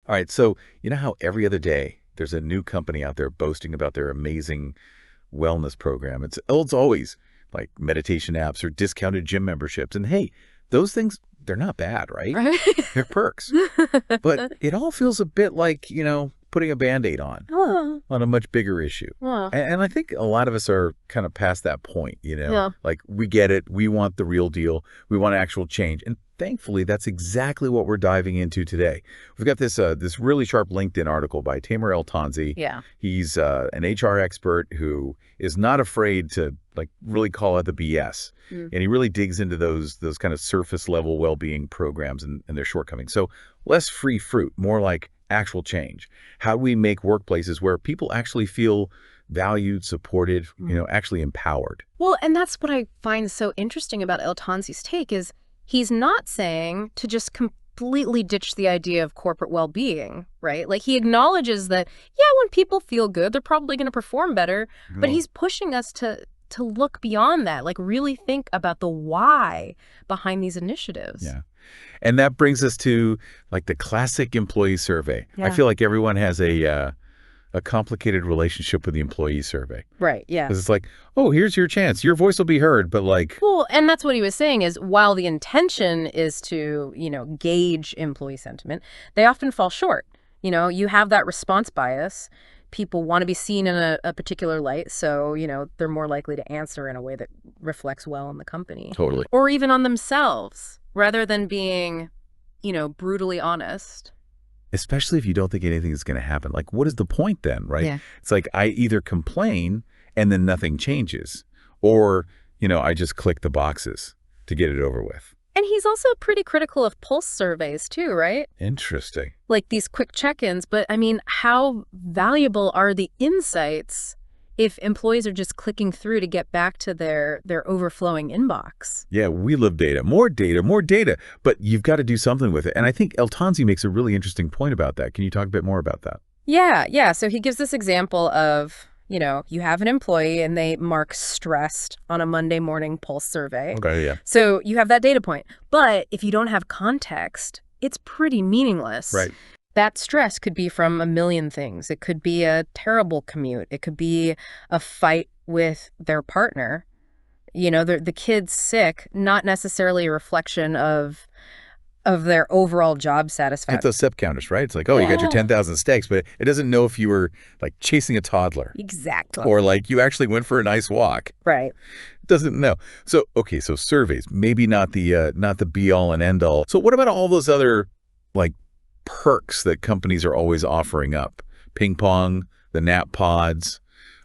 All right, so you know how every other day there's a new company out there boasting about their amazing wellness program. It's always like meditation apps or discounted gym memberships. And hey, those things, they're not bad, right? Right? They're perks. But it all feels a bit like, putting a Band-Aid Oh, on a much bigger issue. well, And I think a lot of us are kind of past that point. yeah. Like we get it. We want the real deal. We want actual change. And thankfully, that's exactly what we're diving into today. We've got this really sharp LinkedIn article by Tamer El-Tonsy. Yeah. He's an HR expert who is not afraid to like really call out the BS. Mm. And he really digs into those kind of surface level well-being programs and their shortcomings. So less free fruit, more like actual change. How do we make workplaces where people actually feel valued, supported, actually empowered? Well, and that's what I find so interesting about El-Tonsy's take is he's not saying to just completely ditch the idea of corporate well-being, right? Like he acknowledges that, yeah, when people feel good, they're probably going to perform better, but he's pushing us to look beyond that, like really think about the why behind these initiatives. Yeah. And that brings us to like the classic employee survey. I Yeah. feel like everyone has a complicated relationship with the employee survey. Right, yeah. Because it's like, oh, here's your chance. Your voice will be heard, but like, Well, and that's what he was saying is while the intention is to, gauge employee sentiment, they often fall short. You have that response bias. People want to be seen in a particular light, so, they're more likely to answer in a way that reflects well on the company. totally. Or even on themselves, rather than being, brutally honest. Especially if you don't think anything is going to happen. Like, what is the point then, right? Yeah. It's like I either complain and then nothing changes, or, I just click the boxes to get it over with. And he's also pretty critical of pulse surveys too, right? Interesting. Like these quick check-ins, but I mean, how valuable are the insights if employees are just clicking through to get back to their overflowing inbox? Yeah, we love data, more data, more data, but you've got to do something with it. And I think El-Tonsy makes a really interesting point about that. Can you talk a bit more about that? Yeah. So he gives this example of, you have an employee and they mark stressed on a Monday morning pulse survey. Okay, yeah. So you have that data point. But if you don't have context, it's pretty meaningless. Right. That stress could be from a million things. It could be a terrible commute. It could be a fight with their partner. The kid's sick, not necessarily a reflection of their overall job satisfaction. It's those step counters, right? It's like, oh, you got your 10,000 steps, but it doesn't know if you were like chasing a toddler. Exactly. Or like you actually went for a nice walk. Right. It doesn't know. So, okay, so surveys, maybe not the be all and end all. So what about all those other like perks that companies are always offering up? Ping pong, the nap pods,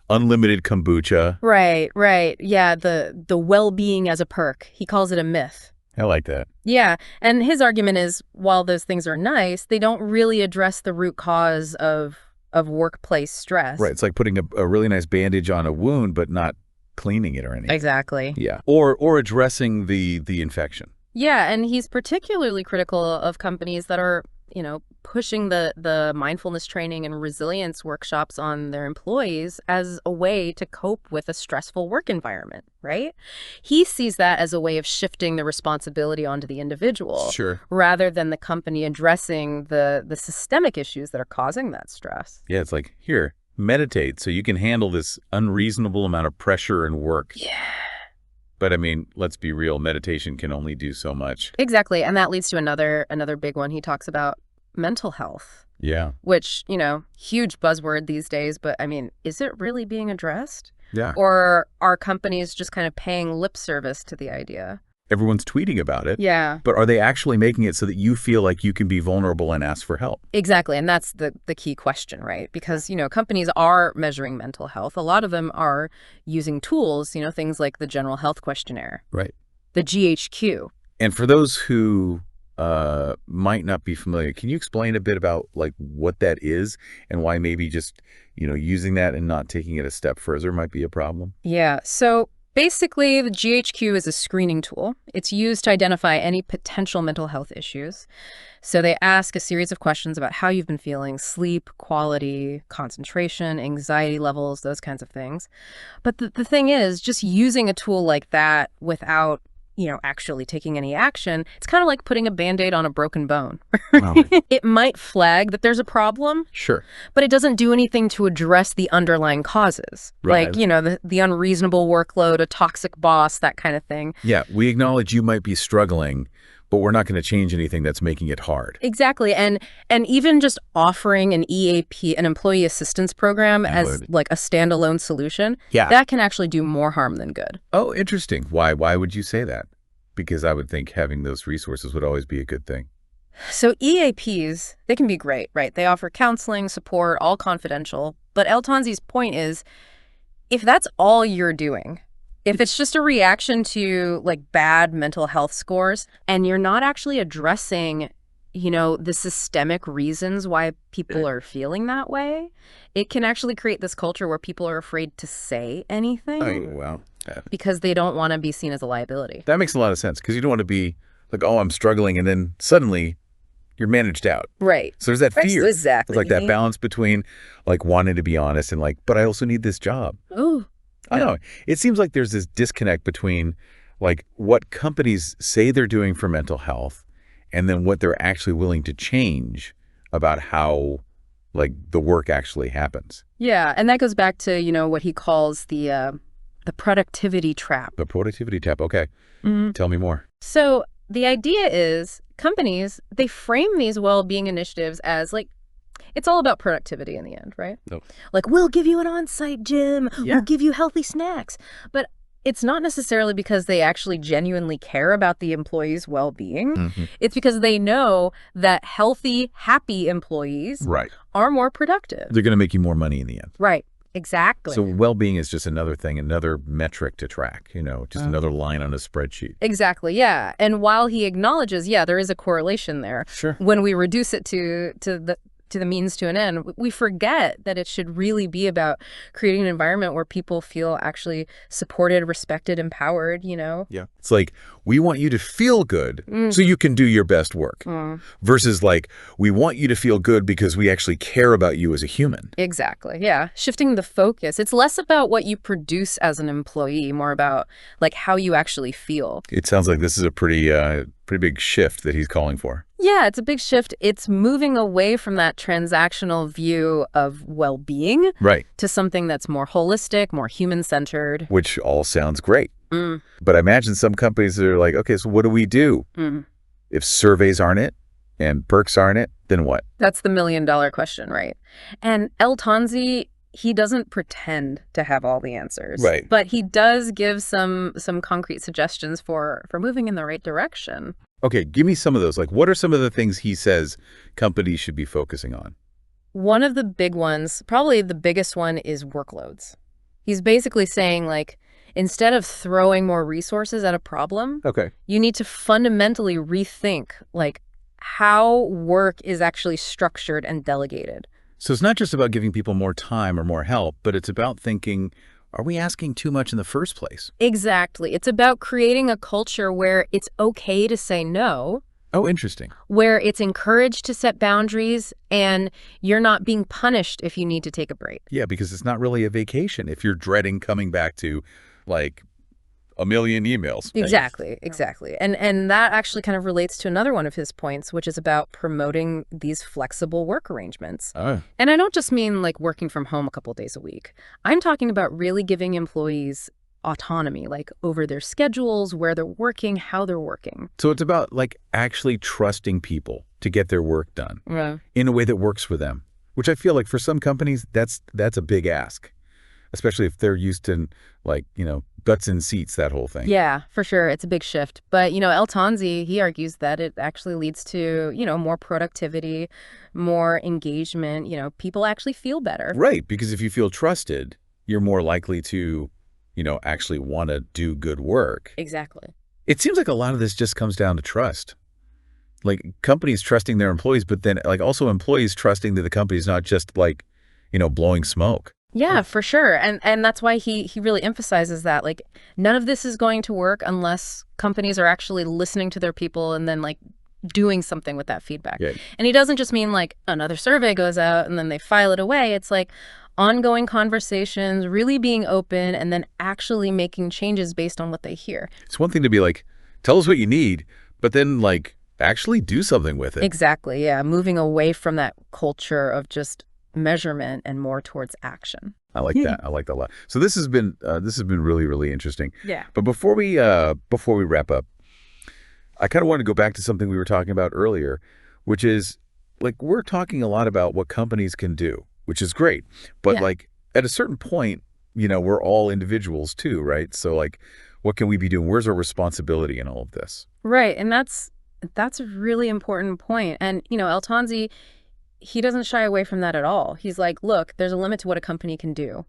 unlimited kombucha. Right. Yeah, the well-being as a perk. He calls it a myth. I like that. Yeah, and his argument is while those things are nice, they don't really address the root cause of workplace stress. Right. It's like putting a really nice bandage on a wound, but not cleaning it or anything. Exactly. Yeah. Or addressing the infection. Yeah, and he's particularly critical of companies that are, pushing the mindfulness training and resilience workshops on their employees as a way to cope with a stressful work environment, right? He sees that as a way of shifting the responsibility onto the individual. Sure. Rather than the company addressing the systemic issues that are causing that stress. Yeah, it's like, here, meditate so you can handle this unreasonable amount of pressure and work. Yeah. But I mean, let's be real, meditation can only do so much. Exactly. And that leads to another big one. He talks about mental health. Yeah. Which, huge buzzword these days, but I mean, is it really being addressed? Yeah. Or are companies just kind of paying lip service to the idea? Everyone's tweeting about it. Yeah. But are they actually making it so that you feel like you can be vulnerable and ask for help? Exactly. And that's the key question, right? Because, companies are measuring mental health. A lot of them are using tools, things like the General Health Questionnaire. Right. The GHQ. And for those who might not be familiar, can you explain a bit about like what that is and why maybe just, using that and not taking it a step further might be a problem? Yeah. So basically, the GHQ is a screening tool. It's used to identify any potential mental health issues. So they ask a series of questions about how you've been feeling, sleep, quality, concentration, anxiety levels, those kinds of things. But the thing is, just using a tool like that without actually taking any action, it's kind of like putting a Band-Aid on a broken bone. Wow. It might flag that there's a problem, Sure. but it doesn't do anything to address the underlying causes. Right. Like, the unreasonable workload, a toxic boss, that kind of thing. Yeah, we acknowledge you might be struggling, but we're not going to change anything that's making it hard. Exactly. And even just offering an EAP, an employee assistance program, as like a standalone solution, that can actually do more harm than good. Oh, interesting. Why would you say that? Because I would think having those resources would always be a good thing. So EAPs, they can be great, right? They offer counseling, support, all confidential. But El-Tonsy's point is, if that's all you're doing, if it's just a reaction to like bad mental health scores and you're not actually addressing, the systemic reasons why people are feeling that way, it can actually create this culture where people are afraid to say anything. Oh, wow. Because they don't want to be seen as a liability. That makes a lot of sense because you don't want to be like, oh, I'm struggling, and then suddenly you're managed out. Right. So there's that fear. Exactly. It's like that balance between like wanting to be honest and like, but I also need this job. Oh. I don't know. It seems like there's this disconnect between like what companies say they're doing for mental health and then what they're actually willing to change about how like the work actually happens. Yeah, and that goes back to, what he calls the productivity trap. The productivity trap. Okay. Tell me more. So the idea is companies, they frame these well-being initiatives as like, it's all about productivity in the end, right? Nope. Like, we'll give you an on-site gym, we'll give you healthy snacks. But it's not necessarily because they actually genuinely care about the employees' well-being. It's because they know that healthy, happy employees are more productive. They're going to make you more money in the end. Right. Exactly. So well-being is just another thing, another metric to track, just another line on a spreadsheet. Exactly, yeah. And while he acknowledges, there is a correlation there. Sure. When we reduce it to the means to an end, we forget that it should really be about creating an environment where people feel actually supported, respected, empowered, Yeah. It's like, we want you to feel good so you can do your best work versus like, we want you to feel good because we actually care about you as a human. Exactly. Yeah. Shifting the focus. It's less about what you produce as an employee, more about like how you actually feel. It sounds like this is a pretty big shift that he's calling for. Yeah, it's a big shift. It's moving away from that transactional view of well-being to something that's more holistic, more human-centered. Which all sounds great. But I imagine some companies are like, okay, so what do we do? If surveys aren't it and perks aren't it, then what? That's the million-dollar question, right? And El-Tonsy, he doesn't pretend to have all the answers. Right. But he does give some concrete suggestions for moving in the right direction. Okay, give me some of those. Like, what are some of the things he says companies should be focusing on? One of the big ones, probably the biggest one, is workloads. He's basically saying, like, instead of throwing more resources at a problem, you need to fundamentally rethink, like, how work is actually structured and delegated. So it's not just about giving people more time or more help, but it's about thinking, are we asking too much in the first place? Exactly. It's about creating a culture where it's okay to say no. Oh, interesting. Where it's encouraged to set boundaries and you're not being punished if you need to take a break. Yeah, because it's not really a vacation if you're dreading coming back to, like, a million emails. Exactly. And that actually kind of relates to another one of his points, which is about promoting these flexible work arrangements. And I don't just mean like working from home a couple of days a week. I'm talking about really giving employees autonomy, like over their schedules, where they're working, how they're working. So it's about like actually trusting people to get their work done in a way that works for them, which I feel like for some companies, that's a big ask, especially if they're used to like, butts in seats, that whole thing. Yeah, for sure. It's a big shift. But, El-Tonsy, he argues that it actually leads to, more productivity, more engagement. People actually feel better. Right. Because if you feel trusted, you're more likely to, actually want to do good work. Exactly. It seems like a lot of this just comes down to trust. Like companies trusting their employees, but then like also employees trusting that the company's not just like, blowing smoke. Yeah, for sure. And that's why he really emphasizes that, like, none of this is going to work unless companies are actually listening to their people and then, like, doing something with that feedback. Yeah. And he doesn't just mean, like, another survey goes out and then they file it away. It's like ongoing conversations, really being open, and then actually making changes based on what they hear. It's one thing to be like, tell us what you need, but then like actually do something with it. Exactly, yeah. Moving away from that culture of just measurement and more towards action. I like that. I like that a lot. So this has been really, really interesting. Yeah. But before we wrap up, I kind of want to go back to something we were talking about earlier, which is like we're talking a lot about what companies can do, which is great. But Yeah. like at a certain point, we're all individuals too, right? So like what can we be doing? Where's our responsibility in all of this? Right, and that's a really important point. And, El-Tonsy, he doesn't shy away from that at all. He's like, look, there's a limit to what a company can do.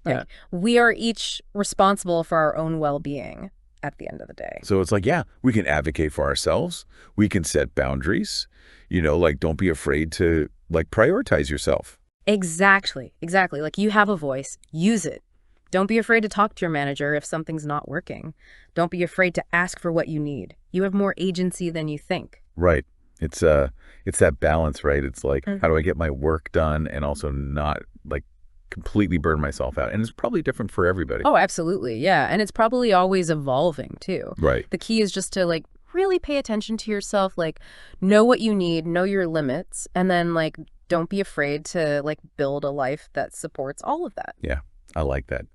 Like, Yeah. we are each responsible for our own well-being at the end of the day. So it's like, yeah, we can advocate for ourselves. We can set boundaries, like don't be afraid to like prioritize yourself. Exactly, exactly. Like, you have a voice, use it. Don't be afraid to talk to your manager if something's not working. Don't be afraid to ask for what you need. You have more agency than you think. Right. It's that balance, right? It's like, how do I get my work done and also not like completely burn myself out? And it's probably different for everybody. Oh, absolutely. Yeah. And it's probably always evolving too. Right. The key is just to like really pay attention to yourself, like know what you need, know your limits, and then like don't be afraid to like build a life that supports all of that. Yeah. I like that.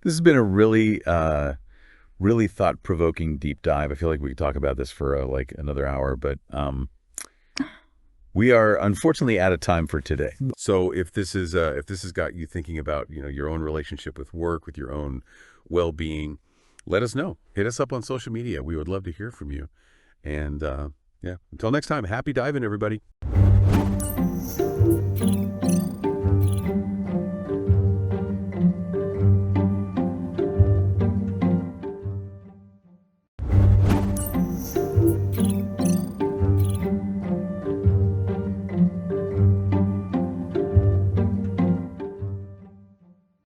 This has been a really, really thought-provoking deep dive. I feel like we could talk about this for like another hour, but we are unfortunately out of time for today. So if this has got you thinking about, your own relationship with work, with your own well-being, let us know. Hit us up on social media. We would love to hear from you. And yeah, until next time, happy diving, everybody.